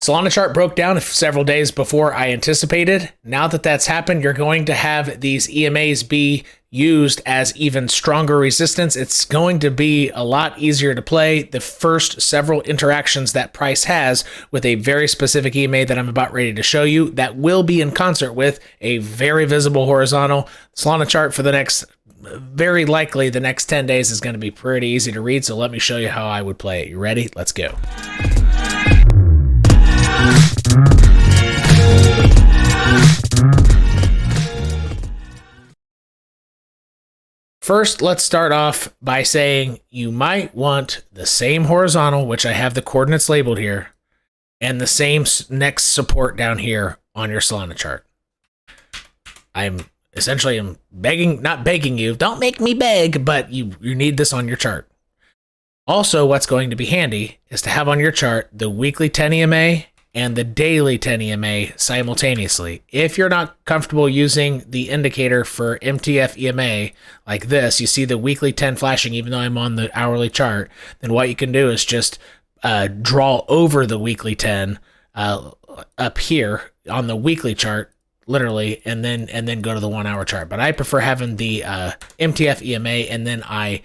Solana chart broke down several days before I anticipated. Now that that's happened, you're going to have these EMAs be used as even stronger resistance. It's going to be a lot easier to play the first several interactions that price has with a very specific EMA that I'm about ready to show you that will be in concert with a very visible horizontal. Solana chart for the next, very likely the next 10 days is going to be pretty easy to read. So let me show you how I would play it. You ready? Let's go. First, let's start off by saying you might want the same horizontal, which I have the coordinates labeled here, and the same next support down here on your Solana chart. I'm begging, not begging you, don't make me beg, but you need this on your chart. Also, what's going to be handy is to have on your chart the weekly 10 EMA and the daily 10 EMA simultaneously. If you're not comfortable using the indicator for MTF EMA like this, you see the weekly 10 flashing even though I'm on the hourly chart, then what you can do is just draw over the weekly 10 up here on the weekly chart, literally, and then go to the 1 hour chart. But I prefer having the MTF EMA, and then I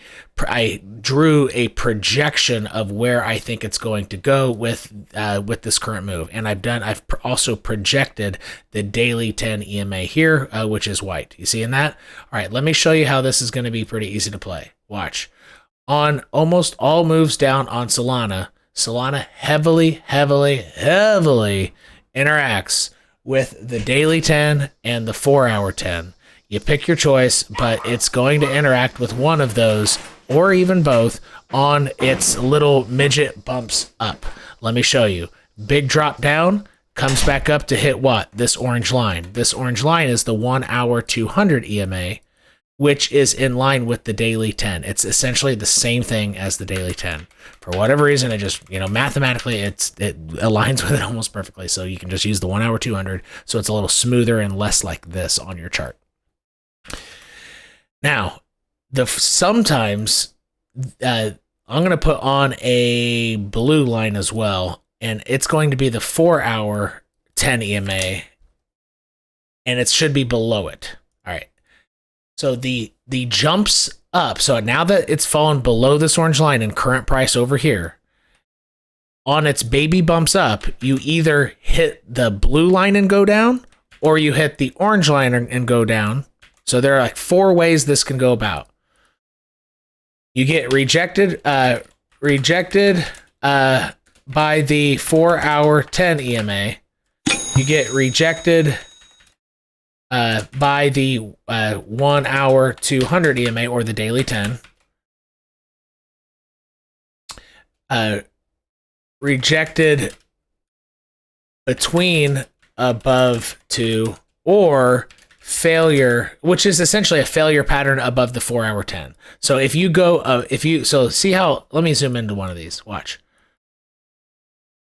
drew a projection of where I think it's going to go with this current move. And I've also projected the daily 10 EMA here, which is white. You seeing that? All right, let me show you how this is going to be pretty easy to play. Watch. On almost all moves down on Solana heavily interacts with the daily 10 and the 4 hour 10. You pick your choice, but it's going to interact with one of those or even both on its little midget bumps up. Let me show you. Big drop down, comes back up to hit what? This orange line. This orange line is the 1 hour 200 EMA, which is in line with the daily 10. It's essentially the same thing as the daily 10. For whatever reason, it just, mathematically, it aligns with it almost perfectly. So you can just use the 1 hour 200. So it's a little smoother and less like this on your chart. Now, sometimes I'm going to put on a blue line as well, and it's going to be the 4 hour 10 EMA, and it should be below it. All right. So the jumps up, so now that it's fallen below this orange line in current price over here, on its baby bumps up, you either hit the blue line and go down, or you hit the orange line and go down. So there are like 4 ways this can go about. You get rejected by the 4 hour 10 EMA. You get rejected by the 1 hour 200 EMA or the daily 10. Rejected between above 2, or failure, which is essentially a failure pattern above the 4 hour 10. So if you go, so see how, let me zoom into one of these, watch.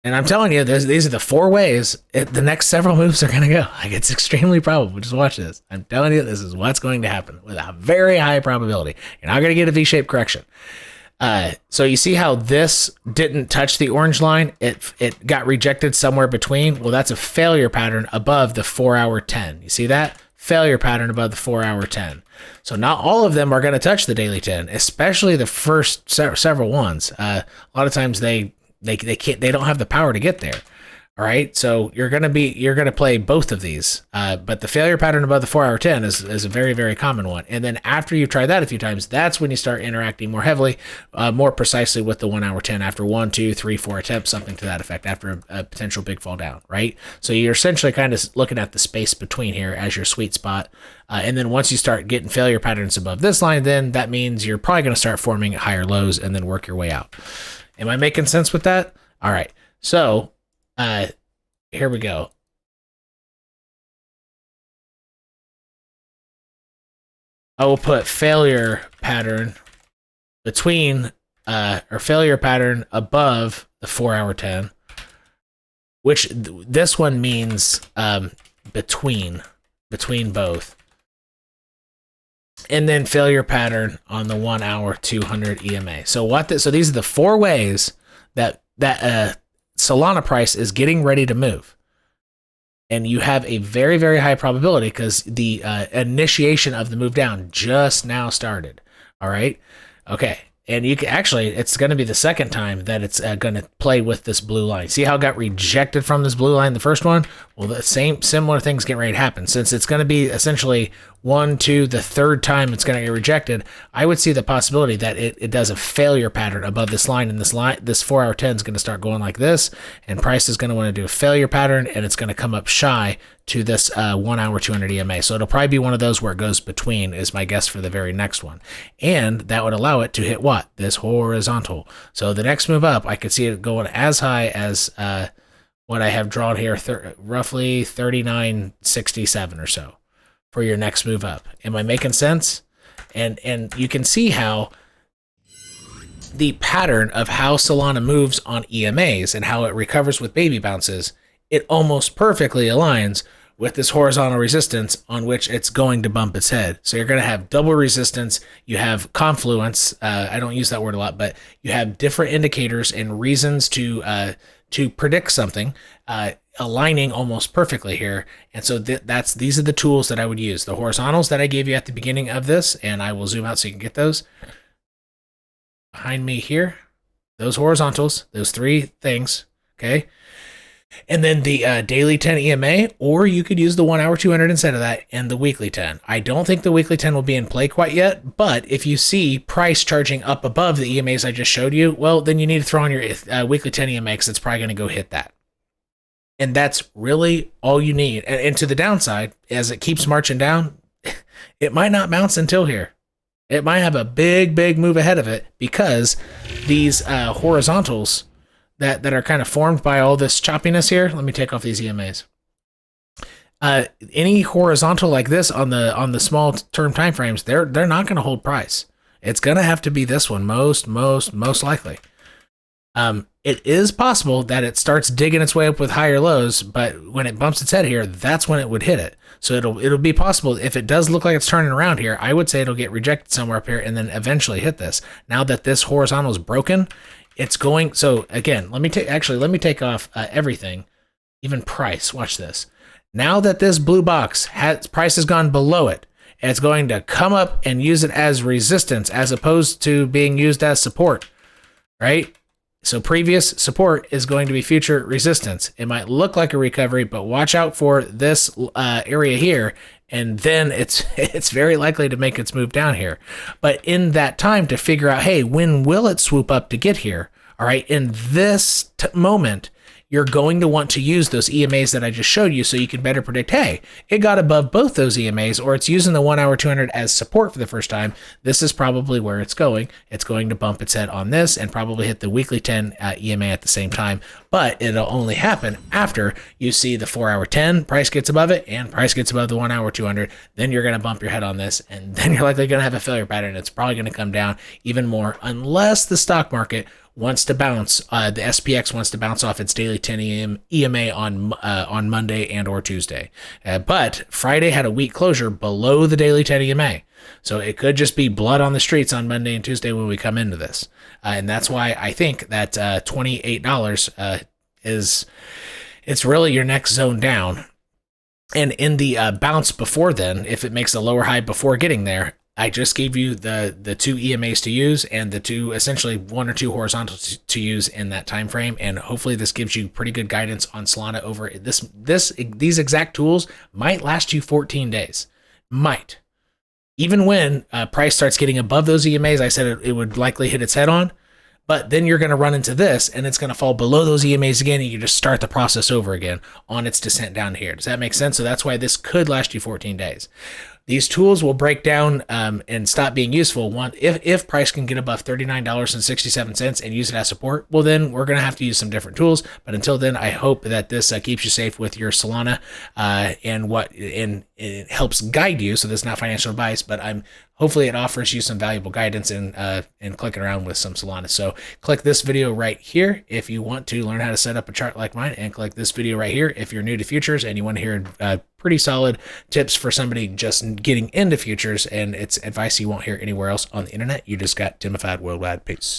And I'm telling you, these are the 4 ways the next several moves are going to go. Like, it's extremely probable. Just watch this. I'm telling you, this is what's going to happen with a very high probability. You're not going to get a V-shaped correction. So you see how this didn't touch the orange line? It got rejected somewhere between. Well, that's a failure pattern above the 4 hour 10. You see that? Failure pattern above the 4 hour 10. So not all of them are going to touch the daily 10, especially the first several ones. A lot of times they don't have the power to get there. All right, so you're gonna play both of these, but the failure pattern above the 4 hour 10 is a very, very common one. And then after you try that a few times, that's when you start interacting more heavily, more precisely with the 1 hour 10 after 1, 2, 3, 4 attempts, something to that effect, after a potential big fall down, right? So you're essentially kind of looking at the space between here as your sweet spot. And then once you start getting failure patterns above this line, then that means you're probably going to start forming higher lows and then work your way out. Am I making sense with that? All right, so here we go. I will put failure pattern between, or failure pattern above the 4 hour 10, which this one means between both. And then failure pattern on the 1 hour 200 EMA. So so these are the 4 ways that Solana price is getting ready to move. And you have a very, very high probability because the initiation of the move down just now started. All right. Okay. And you can actually, it's going to be the second time that it's going to play with this blue line. See how it got rejected from this blue line, the first one? Well, the similar things getting ready to happen. Since it's going to be essentially 1, 2, the third time it's going to get rejected, I would see the possibility that it does a failure pattern above this line, and this 4-hour 10 is going to start going like this, and price is going to want to do a failure pattern, and it's going to come up shy to this 1 hour 200 EMA. So it'll probably be one of those where it goes between, is my guess for the very next one. And that would allow it to hit what? This horizontal. So the next move up, I could see it going as high as what I have drawn here, roughly 39.67 or so for your next move up. Am I making sense? And you can see how the pattern of how Solana moves on EMAs and how it recovers with baby bounces, it almost perfectly aligns with this horizontal resistance on which it's going to bump its head. So you're going to have double resistance. You have confluence. I don't use that word a lot, but you have different indicators and reasons to predict something, aligning almost perfectly here. And so these are the tools that I would use. The horizontals that I gave you at the beginning of this, and I will zoom out so you can get those. Behind me here, those horizontals, those three things, okay? And then the daily 10 EMA, or you could use the 1 hour 200 instead of that, and the weekly 10. I don't think the weekly 10 will be in play quite yet, but if you see price charging up above the EMAs I just showed you, well, then you need to throw on your weekly 10 EMA because it's probably going to go hit that. And that's really all you need. And to the downside, as it keeps marching down, it might not bounce until here. It might have a big, big move ahead of it because these horizontals that are kind of formed by all this choppiness here. Let me take off these EMAs. Any horizontal like this on the small term time frames, they're not going to hold price. It's going to have to be this one most likely. It is possible that it starts digging its way up with higher lows, but when it bumps its head here, that's when it would hit it. So it'll be possible if it does look like it's turning around here. I would say it'll get rejected somewhere up here and then eventually hit this. Now that this horizontal is broken, it's going. So again, let me take off everything, even price. Watch this. Now that this blue box price has gone below it, it's going to come up and use it as resistance as opposed to being used as support, right? So previous support is going to be future resistance. It might look like a recovery, but watch out for this area here, and then it's very likely to make its move down here. But in that time to figure out, hey, when will it swoop up to get here? All right, in this moment, you're going to want to use those EMAs that I just showed you so you can better predict, hey, it got above both those EMAs, or it's using the 1 hour 200 as support for the first time. This is probably where it's going. It's going to bump its head on this and probably hit the weekly 10 EMA at the same time, but it'll only happen after you see the 4 hour 10 price gets above it and price gets above the 1 hour 200. Then you're going to bump your head on this, and then you're likely going to have a failure pattern. It's probably going to come down even more unless the stock market wants to bounce, the SPX wants to bounce off its daily 10 EMA on Monday and or Tuesday. But Friday had a weak closure below the daily 10 EMA. So it could just be blood on the streets on Monday and Tuesday when we come into this. And that's why I think that $28 it's really your next zone down. And in the bounce before then, if it makes a lower high before getting there, I just gave you the two EMAs to use and the two, essentially 1 or 2 horizontals to use in that time frame, and hopefully this gives you pretty good guidance on Solana over these exact tools might last you 14 days. Might. Even when price starts getting above those EMAs, I said it would likely hit its head on, but then you're going to run into this and it's going to fall below those EMAs again, and you just start the process over again on its descent down here. Does that make sense? So that's why this could last you 14 days. These tools will break down and stop being useful if price can get above $39.67 and use it as support. Well, then we're going to have to use some different tools. But until then, I hope that this keeps you safe with your Solana and it helps guide you. So this is not financial advice, but hopefully it offers you some valuable guidance in clicking around with some Solana. So click this video right here if you want to learn how to set up a chart like mine, and click this video right here if you're new to futures and you want to hear pretty solid tips for somebody just getting into futures, and it's advice you won't hear anywhere else on the internet. You just got Tummified Worldwide. Peace.